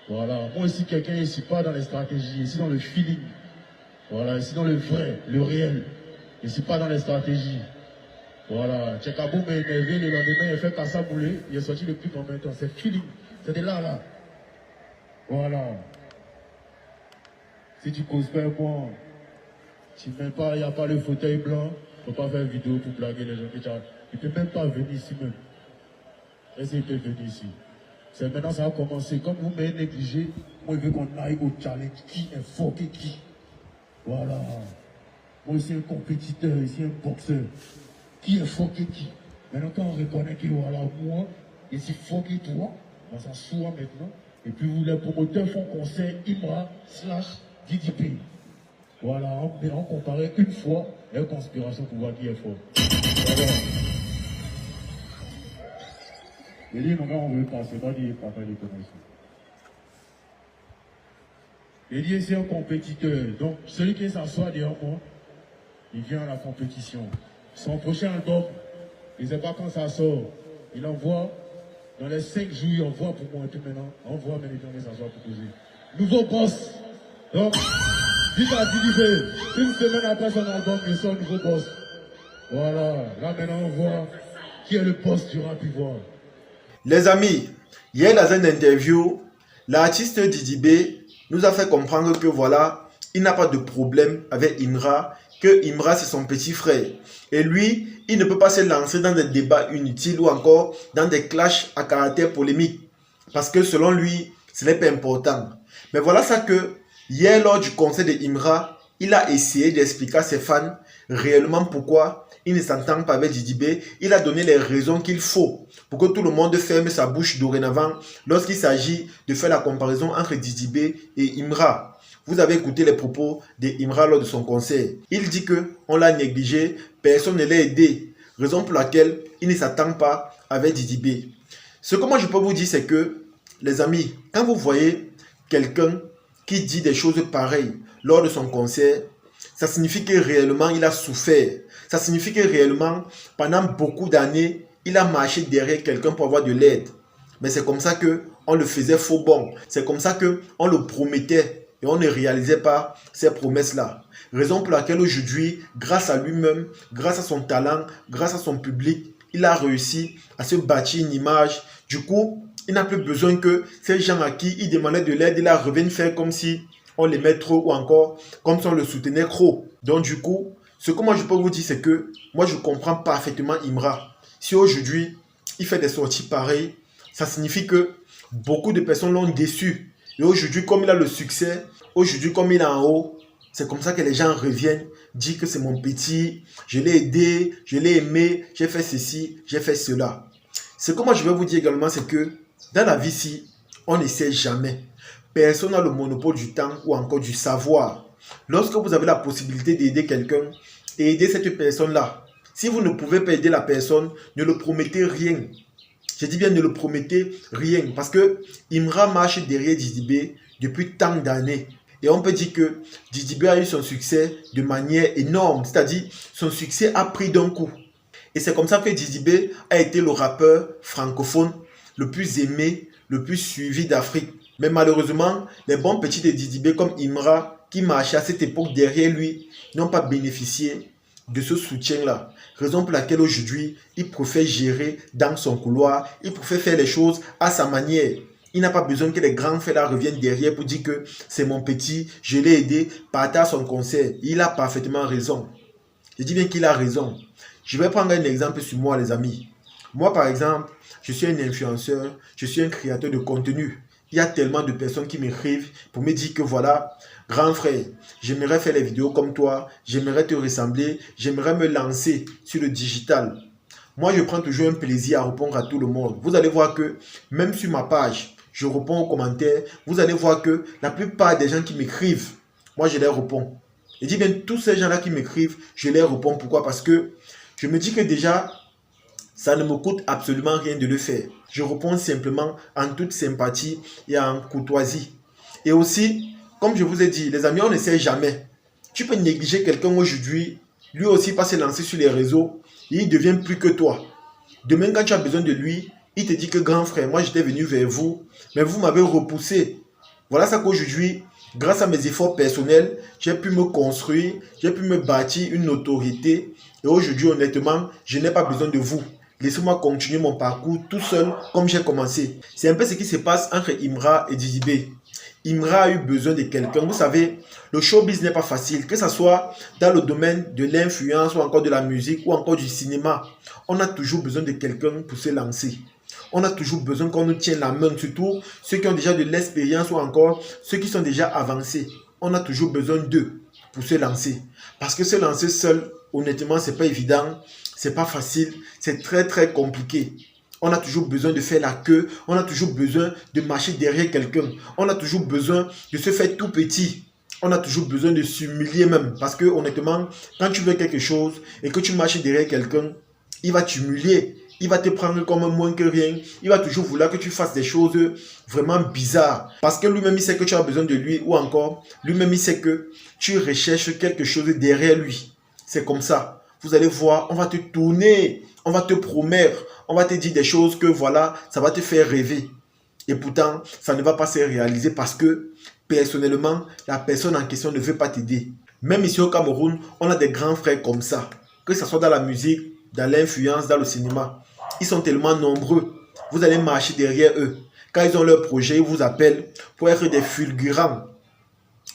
Voilà, moi aussi quelqu'un ici, pas dans les stratégies, ici dans le feeling. Voilà, ici dans le vrai, le réel. Ici pas dans les stratégies. Voilà, Tchekabou m'a énervé, le lendemain il fait Kassa Boulé, il est sorti le plus en même temps. C'est feeling, c'est de là, là. Voilà. Si tu causes pas moi, tu ne pas, il n'y a pas le fauteuil blanc, il ne faut pas faire vidéo pour blaguer les gens. Il ne peut même pas venir ici même. Est-ce qu'il peut venir ici? C'est maintenant ça a commencé. Comme vous m'avez négligé, moi je veux qu'on aille au challenge. Qui est fort et qui? Voilà. Moi je suis un compétiteur, je suis un boxeur. Qui est fort et qui? Maintenant quand on reconnaît que voilà, moi, je suis fort que toi, on s'assoit maintenant. Et puis vous les promoteurs font conseil Imra / DDP. Voilà, on comparait une fois et une conspiration pour voir qui est fort. Voilà. Il dit, non, on veut passer, pas dire papa les connaissances. Il dit, c'est un compétiteur. Donc, celui qui s'assoit derrière moi, il vient à la compétition. Son prochain album, il ne sait pas quand ça sort. Il envoie, dans les 5 jours, il envoie pour moi tout maintenant. On voit, mais les gens qui s'assoient pour poser. Nouveau boss. Donc, dites à Didibé, une semaine après son album, il sort nouveau boss. Voilà. Là, maintenant, on voit qui est le boss du rap ivoire. Les amis, hier dans une interview, l'artiste Didibé nous a fait comprendre que voilà, il n'a pas de problème avec Imra, que Imra c'est son petit frère. Et lui, il ne peut pas se lancer dans des débats inutiles ou encore dans des clashs à caractère polémique. Parce que selon lui, ce n'est pas important. Mais voilà ça que, hier lors du concert de Imra, il a essayé d'expliquer à ses fans réellement pourquoi il ne s'entend pas avec Didibé. Il a donné les raisons qu'il faut pour que tout le monde ferme sa bouche dorénavant lorsqu'il s'agit de faire la comparaison entre Didibé et Imra. Vous avez écouté les propos de Imra lors de son concert. Il dit qu'on l'a négligé, personne ne l'a aidé. Raison pour laquelle il ne s'entend pas avec Didibé. Ce que moi je peux vous dire, c'est que, les amis, quand vous voyez quelqu'un qui dit des choses pareilles lors de son concert, ça signifie que réellement il a souffert. Ça signifie que réellement, pendant beaucoup d'années, il a marché derrière quelqu'un pour avoir de l'aide. Mais c'est comme ça qu'on le faisait faux bon. C'est comme ça qu'on le promettait et on ne réalisait pas ces promesses-là. Raison pour laquelle aujourd'hui, grâce à lui-même, grâce à son talent, grâce à son public, il a réussi à se bâtir une image. Du coup, il n'a plus besoin que ces gens à qui il demandait de l'aide, il reviennent faire comme si on les met trop ou encore comme si on le soutenait trop. Donc du coup, ce que moi je peux vous dire, c'est que moi je comprends parfaitement Imra. Si aujourd'hui il fait des sorties pareilles, ça signifie que beaucoup de personnes l'ont déçu. Et aujourd'hui, comme il a le succès, aujourd'hui comme il est en haut, c'est comme ça que les gens reviennent, disent que c'est mon petit, je l'ai aidé, je l'ai aimé, j'ai fait ceci, j'ai fait cela. Ce que moi je vais vous dire également, c'est que dans la vie-ci, on ne sait jamais. Personne n'a le monopole du temps ou encore du savoir. Lorsque vous avez la possibilité d'aider quelqu'un, aider cette personne-là. Si vous ne pouvez pas aider la personne, ne le promettez rien. Je dis bien ne le promettez rien. Parce que Imra marche derrière Didibé depuis tant d'années. Et on peut dire que Didibé a eu son succès de manière énorme. C'est-à-dire, son succès a pris d'un coup. Et c'est comme ça que Didibé a été le rappeur francophone le plus aimé, le plus suivi d'Afrique. Mais malheureusement, les bons petits de Didibé comme Imra, qui marchaient à cette époque derrière lui, n'ont pas bénéficié de ce soutien-là. Raison pour laquelle aujourd'hui, il préfère gérer dans son couloir, il préfère faire les choses à sa manière. Il n'a pas besoin que les grands frères là reviennent derrière pour dire que c'est mon petit, je l'ai aidé, partez à son concert. Il a parfaitement raison. Je dis bien qu'il a raison. Je vais prendre un exemple sur moi, les amis. Moi, par exemple, je suis un influenceur, je suis un créateur de contenu. Il y a tellement de personnes qui m'écrivent pour me dire que voilà, grand frère, j'aimerais faire les vidéos comme toi, j'aimerais te ressembler, j'aimerais me lancer sur le digital. Moi, je prends toujours un plaisir à répondre à tout le monde. Vous allez voir que même sur ma page, je réponds aux commentaires. Vous allez voir que la plupart des gens qui m'écrivent, moi, je les réponds. Je dis bien, tous ces gens-là qui m'écrivent, je les réponds. Pourquoi? Parce que je me dis que déjà, ça ne me coûte absolument rien de le faire. Je réponds simplement en toute sympathie et en courtoisie. Et aussi, comme je vous ai dit, les amis, on ne sait jamais. Tu peux négliger quelqu'un aujourd'hui, lui aussi pas se lancer sur les réseaux, et il devient plus que toi. Demain, quand tu as besoin de lui, il te dit que grand frère, moi j'étais venu vers vous, mais vous m'avez repoussé. Voilà ça qu'aujourd'hui, grâce à mes efforts personnels, j'ai pu me construire, j'ai pu me bâtir une notoriété. Et aujourd'hui, honnêtement, je n'ai pas besoin de vous. Laissez-moi continuer mon parcours tout seul comme j'ai commencé. C'est un peu ce qui se passe entre Imra et Didi B. Imra a eu besoin de quelqu'un. Vous savez, le showbiz n'est pas facile, que ce soit dans le domaine de l'influence ou encore de la musique ou encore du cinéma. On a toujours besoin de quelqu'un pour se lancer. On a toujours besoin qu'on nous tienne la main, surtout ceux qui ont déjà de l'expérience ou encore ceux qui sont déjà avancés. On a toujours besoin d'eux pour se lancer. Parce que se lancer seul, honnêtement, c'est pas évident, c'est pas facile, c'est très très compliqué. On a toujours besoin de faire la queue, on a toujours besoin de marcher derrière quelqu'un, on a toujours besoin de se faire tout petit, on a toujours besoin de s'humilier même. Parce que honnêtement, quand tu veux quelque chose et que tu marches derrière quelqu'un, il va t'humilier. Il va te prendre comme moins que rien. Il va toujours vouloir que tu fasses des choses vraiment bizarres. Parce que lui-même, il sait que tu as besoin de lui. Ou encore, lui-même, il sait que tu recherches quelque chose derrière lui. C'est comme ça. Vous allez voir, on va te tourner. On va te promettre. On va te dire des choses que voilà, ça va te faire rêver. Et pourtant, ça ne va pas se réaliser parce que, personnellement, la personne en question ne veut pas t'aider. Même ici au Cameroun, on a des grands frères comme ça. Que ce soit dans la musique, dans l'influence, dans le cinéma. Ils sont tellement nombreux. Vous allez marcher derrière eux. Quand ils ont leur projet, ils vous appellent pour être des fulgurants.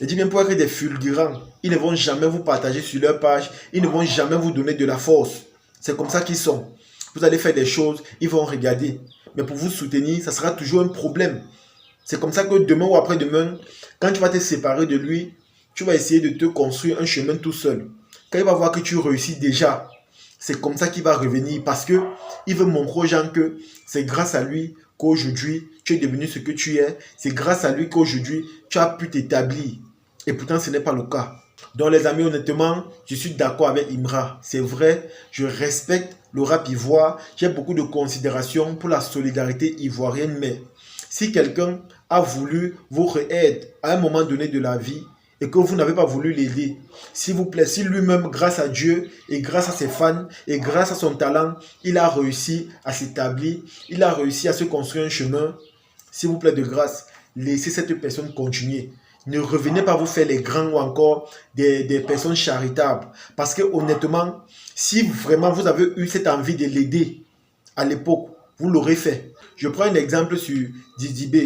Je dis bien pour être des fulgurants. Ils ne vont jamais vous partager sur leur page. Ils ne vont jamais vous donner de la force. C'est comme ça qu'ils sont. Vous allez faire des choses, ils vont regarder. Mais pour vous soutenir, ça sera toujours un problème. C'est comme ça que demain ou après-demain, quand tu vas te séparer de lui, tu vas essayer de te construire un chemin tout seul. Quand il va voir que tu réussis déjà, c'est comme ça qu'il va revenir parce que il veut montrer aux gens que c'est grâce à lui qu'aujourd'hui tu es devenu ce que tu es. C'est grâce à lui qu'aujourd'hui tu as pu t'établir. Et pourtant ce n'est pas le cas. Donc les amis, honnêtement, je suis d'accord avec Imra. C'est vrai, je respecte le rap ivoire. J'ai beaucoup de considération pour la solidarité ivoirienne. Mais si quelqu'un a voulu vous aider à un moment donné de la vie, et que vous n'avez pas voulu l'aider, s'il vous plaît, si lui-même, grâce à Dieu et grâce à ses fans et grâce à son talent, il a réussi à s'établir, il a réussi à se construire un chemin, s'il vous plaît, de grâce, laissez cette personne continuer. Ne revenez pas vous faire les grands ou encore des personnes charitables. Parce que honnêtement, si vraiment vous avez eu cette envie de l'aider à l'époque, vous l'aurez fait. Je prends un exemple sur Didi B.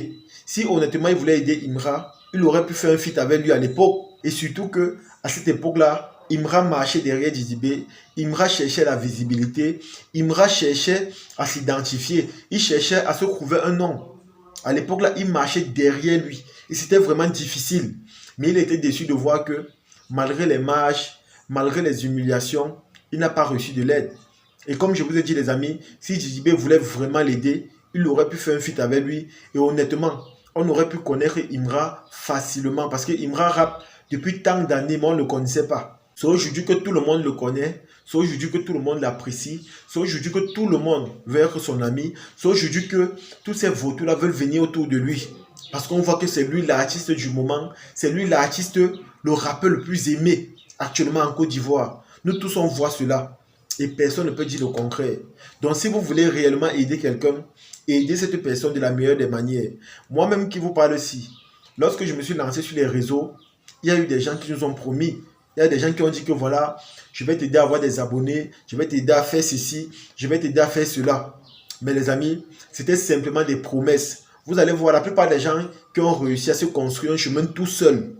Si honnêtement il voulait aider Imra, il aurait pu faire un feat avec lui à l'époque. Et surtout que à cette époque-là, Imra marchait derrière Didi B. Imra cherchait la visibilité. Imra cherchait à s'identifier. Il cherchait à se trouver un nom. À l'époque-là, il marchait derrière lui. Et c'était vraiment difficile. Mais il était déçu de voir que malgré les marches, malgré les humiliations, il n'a pas reçu de l'aide. Et comme je vous ai dit les amis, si Didi B voulait vraiment l'aider, il aurait pu faire un feat avec lui. Et honnêtement, on aurait pu connaître Imra facilement parce que Imra rappe depuis tant d'années, mais on ne le connaissait pas. C'est aujourd'hui que tout le monde le connaît, c'est aujourd'hui que tout le monde l'apprécie, c'est aujourd'hui que tout le monde veut être son ami, c'est aujourd'hui que tous ces vautours-là veulent venir autour de lui. Parce qu'on voit que c'est lui l'artiste du moment, c'est lui l'artiste, le rappeur le plus aimé actuellement en Côte d'Ivoire. Nous tous on voit cela et personne ne peut dire le contraire. Donc si vous voulez réellement aider quelqu'un, aider cette personne de la meilleure des manières. Moi-même qui vous parle ici, lorsque je me suis lancé sur les réseaux, il y a eu des gens qui nous ont promis, il y a des gens qui ont dit que voilà, je vais t'aider à avoir des abonnés, je vais t'aider à faire ceci, je vais t'aider à faire cela. Mais les amis, c'était simplement des promesses. Vous allez voir, la plupart des gens qui ont réussi à se construire un chemin tout seul,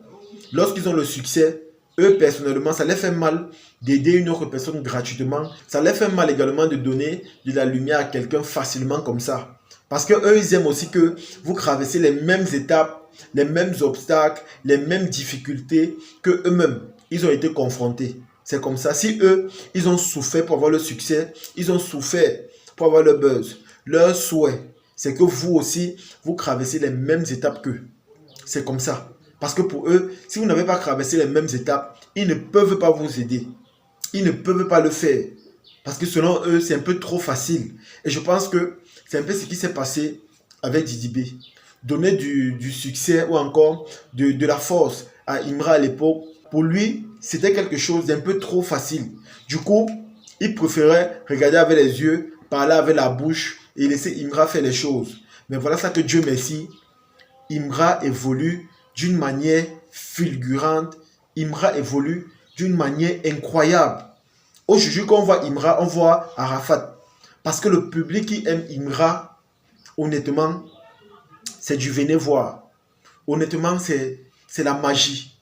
lorsqu'ils ont le succès, eux personnellement, ça les fait mal d'aider une autre personne gratuitement. Ça les fait mal également de donner de la lumière à quelqu'un facilement comme ça. Parce que eux, ils aiment aussi que vous traversez les mêmes étapes, les mêmes obstacles, les mêmes difficultés que eux-mêmes, ils ont été confrontés. C'est comme ça. Si eux, ils ont souffert pour avoir le succès, ils ont souffert pour avoir le buzz, leur souhait, c'est que vous aussi, vous traversez les mêmes étapes qu'eux. C'est comme ça. Parce que pour eux, si vous n'avez pas traversé les mêmes étapes, ils ne peuvent pas vous aider. Ils ne peuvent pas le faire. Parce que selon eux, c'est un peu trop facile. Et je pense que c'est un peu ce qui s'est passé avec Didi B. Donner du succès ou encore de la force à Imra à l'époque, pour lui, c'était quelque chose d'un peu trop facile. Du coup, il préférait regarder avec les yeux, parler avec la bouche et laisser Imra faire les choses. Mais voilà ça que Dieu merci. Imra évolue d'une manière fulgurante. Imra évolue d'une manière incroyable. Aujourd'hui, quand on voit Imra, on voit Arafat. Parce que le public qui aime Imra, honnêtement, c'est du venez voir. Honnêtement, c'est la magie.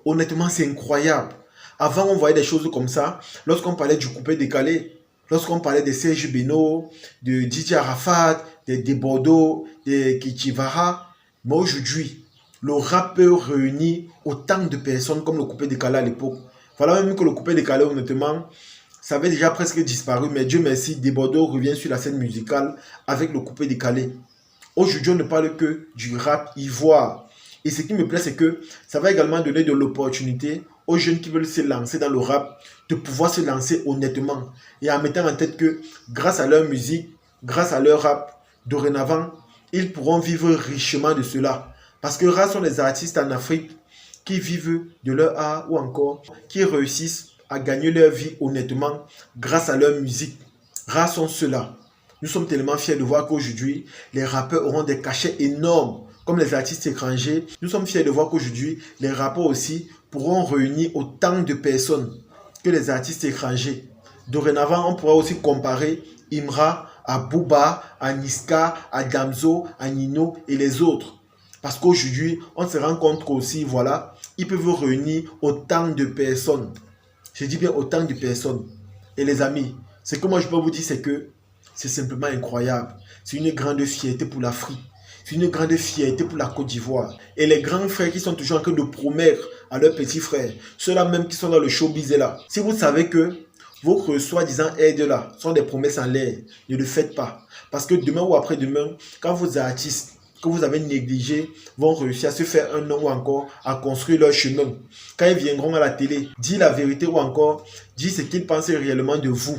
Honnêtement, c'est incroyable. Avant, on voyait des choses comme ça. Lorsqu'on parlait du coupé décalé, lorsqu'on parlait de Serge Beno, de Didier Arafat, de Bordeaux, de Kichivara. Mais aujourd'hui, le rap peut réunir autant de personnes comme le coupé décalé à l'époque. Voilà même que le coupé décalé, honnêtement, ça avait déjà presque disparu. Mais Dieu merci, de Bordeaux revient sur la scène musicale avec le coupé décalé. Aujourd'hui, on ne parle que du rap ivoire. Et ce qui me plaît, c'est que ça va également donner de l'opportunité aux jeunes qui veulent se lancer dans le rap, de pouvoir se lancer honnêtement. Et en mettant en tête que grâce à leur musique, grâce à leur rap, dorénavant, ils pourront vivre richement de cela. Parce que rares sont les artistes en Afrique qui vivent de leur art ou encore qui réussissent à gagner leur vie honnêtement grâce à leur musique. Rares sont ceux-là. Nous sommes tellement fiers de voir qu'aujourd'hui, les rappeurs auront des cachets énormes comme les artistes étrangers. Nous sommes fiers de voir qu'aujourd'hui, les rappeurs aussi pourront réunir autant de personnes que les artistes étrangers. Dorénavant, on pourra aussi comparer Imra à Booba, à Niska, à Damso, à Nino et les autres. Parce qu'aujourd'hui, on se rend compte qu'aussi, voilà, ils peuvent réunir autant de personnes. Je dis bien autant de personnes. Et les amis, ce que moi je peux vous dire, c'est que c'est simplement incroyable. C'est une grande fierté pour l'Afrique. C'est une grande fierté pour la Côte d'Ivoire. Et les grands frères qui sont toujours en train de promettre à leurs petits frères, ceux-là même qui sont dans le showbiz là, si vous savez que vos soi-disant aides là sont des promesses en l'air, ne le faites pas. Parce que demain ou après-demain, quand vos artistes que vous avez négligés vont réussir à se faire un nom ou encore à construire leur chemin, quand ils viendront à la télé, dire la vérité ou encore dire ce qu'ils pensent réellement de vous,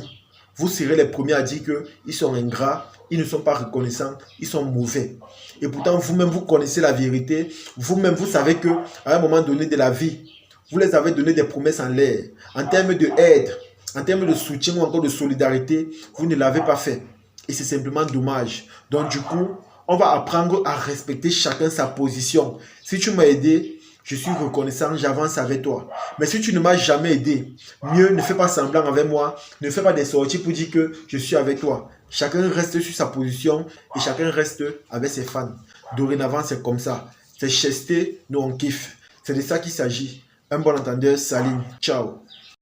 vous serez les premiers à dire qu'ils sont ingrats, ils ne sont pas reconnaissants, ils sont mauvais. Et pourtant, vous-même, vous connaissez la vérité. Vous-même, vous savez qu'à un moment donné de la vie, vous les avez donné des promesses en l'air. En termes d'aide, en termes de soutien ou encore de solidarité, vous ne l'avez pas fait. Et c'est simplement dommage. Donc du coup, on va apprendre à respecter chacun sa position. Si tu m'as aidé, je suis reconnaissant, j'avance avec toi. Mais si tu ne m'as jamais aidé, mieux ne fais pas semblant avec moi, ne fais pas des sorties pour dire que je suis avec toi. Chacun reste sur sa position et chacun reste avec ses fans. Dorénavant, c'est comme ça. C'est chasteté, nous on kiffe. C'est de ça qu'il s'agit. Un bon entendeur, Saline. Ciao.